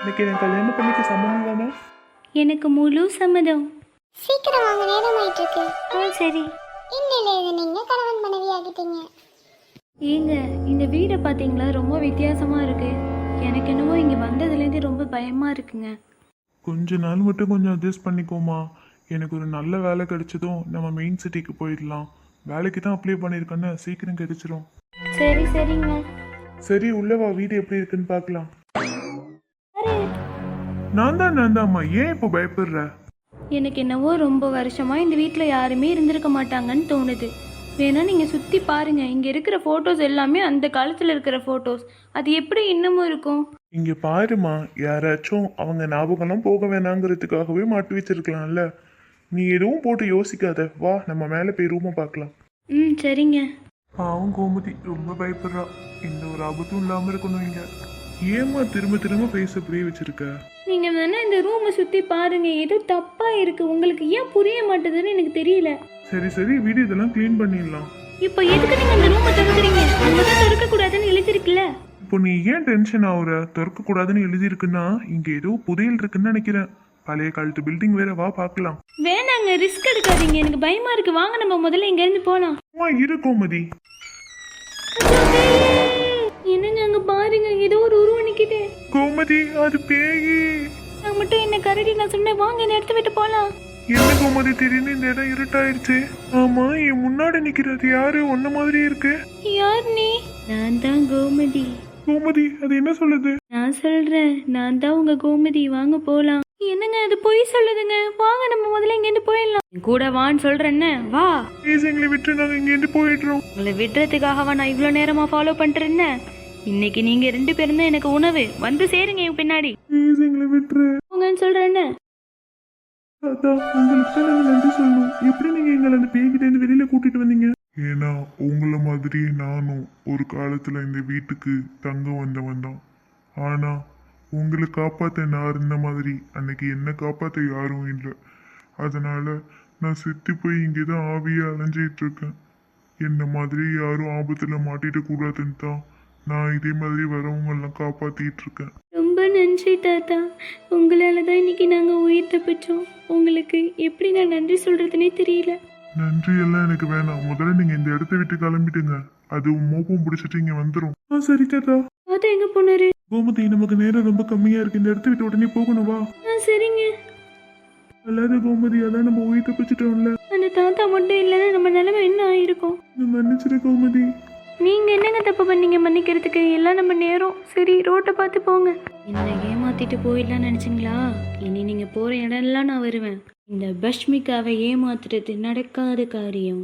இன்னைக்கு எனக்கு கல்யாணம் பண்ணிக்க சம்மந்தம் தானே? எனக்கு முழு சம்மதம். சீக்கிரம் வாங்க, நேரம் ஆயிட்டு இருக்கு. சரி. இன்னில இது நீங்க கணவன் மனைவி ஆகிட்டீங்க. ஏங்க இந்த வீடை பார்த்தீங்களா, ரொம்ப வித்தியாசமா இருக்கு. எனக்கு என்னவோ இங்கே வந்ததுலேருந்து ரொம்ப பயமா இருக்குங்க. கொஞ்ச நாள் மட்டும் கொஞ்சம் அட்ஜஸ்ட் பண்ணிக்கோமா. எனக்கு ஒரு நல்ல வேலை கிடைச்சதும் நம்ம மெயின் சிட்டிக்கு போயிடலாம். வேலைக்கு தான் அப்ளை பண்ணியிருக்கேன்னு சீக்கிரம் கிடைச்சிரும். சரி சரிங்க. சரி உள்ள வா, வீடு எப்படி இருக்குன்னு பார்க்கலாம். நான் தான்மா, ஏன் இப்போ பயப்படுற? எனக்கு என்னவோ ரொம்ப வருஷமா இந்த வீட்டில் யாருமே இருந்திருக்க மாட்டாங்கன்னு தோணுது. வேணா நீங்கள் சுற்றி பாருங்க, இங்கே இருக்கிற ஃபோட்டோஸ் எல்லாமே அந்த காலத்தில் இருக்கிற ஃபோட்டோஸ். அது எப்படி இன்னமும் இருக்கும்? இங்க பாருமா, யாராச்சும் அவங்க ஞாபகம்லாம் போக வேணாங்கிறதுக்காகவே மாட்டி வச்சிருக்கலாம்ல. நீ எதுவும் போட்டு யோசிக்காத, வா நம்ம மேலே போய் ரூமை பார்க்கலாம். சரிங்க. பாவம் கோமதி ரொம்ப பயப்படுறா. எந்த ஒரு ஆபத்தும் இல்லாம இருக்கணும் இங்க. ஏமா திரும்ப திரும்ப ஃபேஸ் அப்படியே வச்சிருக்க? நீங்கள் வேணா இந்த ரூமை சுற்றி பாருங்க, ஏதோ தப்பாக இருக்குது. உங்களுக்கு ஏன் புரிய மாட்டேதுன்னு எனக்கு தெரியல. சரி சரி, வீடு இதெல்லாம் க்ளீன் பண்ணிடலாம். இப்போ எதுக்கு நீங்கள் இந்த ரூமை திறக்கிறீங்க? அங்கே தான் திறக்கக்கூடாதுன்னு எழுதிருக்குல்ல. இப்போ நீ ஏன் டென்ஷன் ஆகுற? திறக்க கூடாதுன்னு எழுதியிருக்குன்னா இங்க ஏதோ புதையல் இருக்குன்னு நினைக்கிறேன். பழைய காலத்து பில்டிங் வேற, வா பார்க்கலாம். வேணாங்க, ரிஸ்க் எடுக்காதீங்க, எனக்கு பயமா இருக்கு. வாங்க நம்ம முதல்ல இங்க இருந்து போலாம். இரு கோமதி. என்னங்க அங்க பாருங்க, ஏதோ ஒரு உருவம் நிக்குது. கோமதி அது பேயி. நான் மட்டும் என்ன கரடி, நான் சொன்னேன் வாங்க இந்த இடத்த விட்டு போலாம். என்ன கோமதி திடீர்னு இந்த இடம் இருட்டாயிருச்சு? ஆமா, என் முன்னாடி நிக்கிறது யாரு? ஒன்ன மாதிரி இருக்கு. யார் நீ? நான் தான் கோமதி. கோமதி அது என்ன சொல்லுது? நான் சொல்றேன், நான் தான் உங்க கோமதி. வாங்க போலாம். என்னங்க அது பொய் சொல்லுதுங்க. வாங்க நம்ம முதல்ல இங்க இருந்து போயிடலாம். கூட வான்னு சொல்றேன்னு வா. ப்ளீஸ் எங்களை விட்டு நாங்க இங்க இருந்து போயிடுறோம். உங்களை விடுறதுக்காகவா நான் இவ்வளவு நேரமா ஃபாலோ பண்றேன்னு? இன்னைக்கு நீங்க 2 பேரும் தான் எனக்கு உணவு. வந்து சேருங்க என் பின்னாடி. ப்ளீஸ் எங்களை விட்டுரு. உங்கன்னு சொல்றேன்னு. தாத்தா உங்களுக்கு தான் நாங்க நன்றி சொல்லணும். எப்படி நீங்க எங்களை அந்த பேய்கிட்ட இருந்து வெளியில கூட்டிட்டு வந்தீங்க? ஏன்னா உங்களை மாதிரி நானும் ஒரு காலத்துல இந்த வீட்டுக்கு தங்க வந்தவன் தான். ஆனா உங்களை காப்பாத்த நான் இருந்த மாதிரி அன்னைக்கு என்ன காப்பாத்த யாரும் இல்லை. அதனால நான் செத்து போய் இங்கேதான் ஆவியா அலைஞ்சிட்டு இருக்கேன். என்ன மாதிரி யாரும் ஆபத்துல மாட்டிட கூடாதுன்னு தான் நான் இதே மாதிரி வரவங்க எல்லாம் காப்பாத்திட்டு இருக்கேன். ரொம்ப நன்றி தாத்தா, உங்களால தான் இன்னைக்கு நாங்க உயிர் தப்பிச்சோம். உங்களுக்கு எப்படி நான் நன்றி சொல்றதுனே தெரியல. நன்றி எல்லாம் எனக்கு வேணாம். முதல்ல நீங்க இந்த இடத்த விட்டு கிளம்பிட்டுங்க. அது மோப்பம் பிடிச்சிட்டு இங்க வந்துடும். சரி தாத்தா. தாத்தா எங்க போனாரு? கோமதி நமக்கு நேரம் ரொம்ப கம்மியா இருக்கு. இந்த இடத்த விட்டு உடனே போகணும், வா. சரிங்க. அல்லாத கோமதி, அதான் நம்ம உயிர் தப்பிச்சிட்டோம்ல. அந்த தாத்தா மட்டும் இல்லைன்னா நம்ம நிலைமை என்ன ஆயிருக்கும்? மன்னிச்சிரு கோமதி. நீங்க என்னங்க தப்பு பண்ணீங்க? மன்னிக்கிறதுக்கு எல்லாம் நம்ம நேரம். சரி ரோட்டை பார்த்து போங்க. என்ன ஏமாத்திட்டு போயிடலாம்னு நினைச்சிங்களா? இனி நீங்க போற இடம்லாம் நான் வருவேன். இந்த பஷ்மிகாவை ஏமாத்துறது நடக்காத காரியம்.